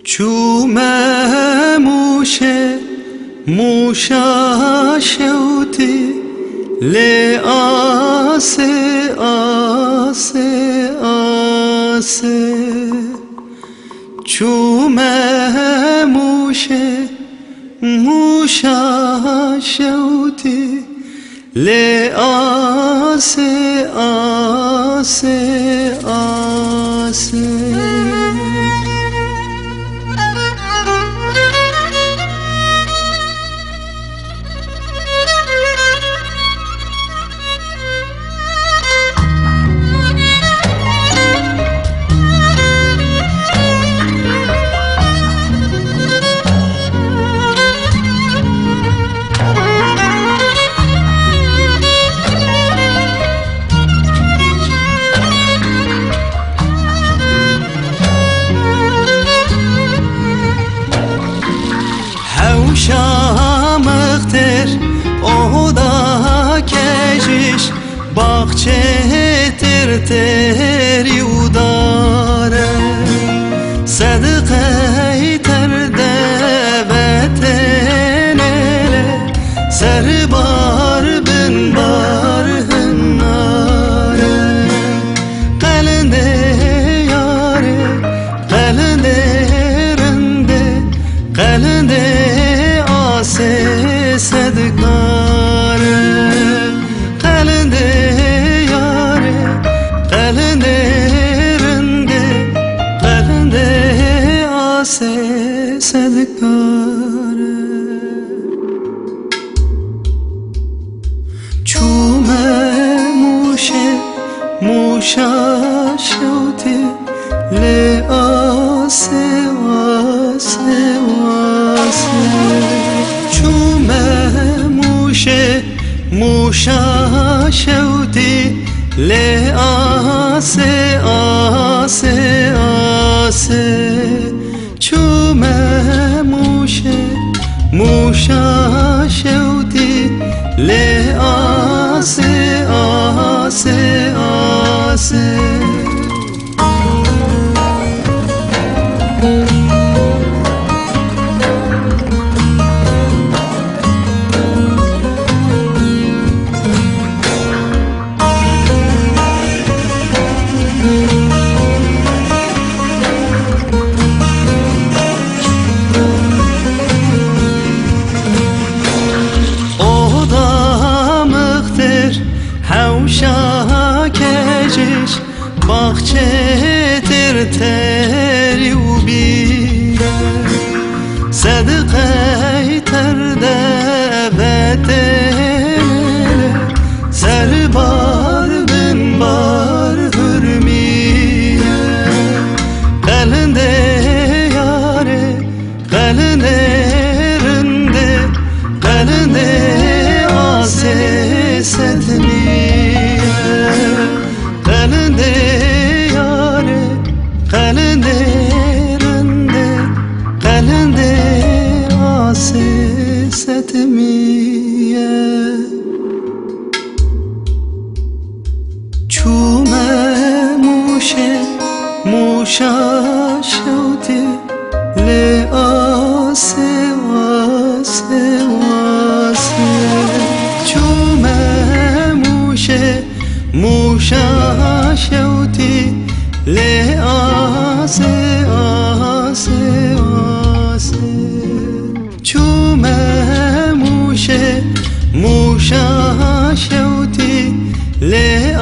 چومه موشه موشا شوتی لی آسه آسه آسه چومه موشه موشا شوتی لی آسه آسه آسه Şamıktır o da keşiş Bahçetir teri udare Sedqey terde vetenele Serbar bin bar hınnare Qalinde yare qalinde rinde qalinde صدقار قلند یار قلند رند قلند آسه صدقار چومه موشه موشا شوتی لی آسه آسه آسه موشا شوتی لی آسه آسه آسه چومه موشه موشا شوتی لی آسه آسه آسه Havşa keşiş bahçetir teri u bire Sedqey terde vetenele Serbar bin bar hürmiye Qalinde yare qalinde rinde qalinde ase setni qalinde yare qalinde rinde qalinde ase setmiye چومه موشه موشا شوتی لی آسه آسه آسه چومه موشه موشا شوتی لی آسه آسه آسه چومه موشه موشا شوتی لی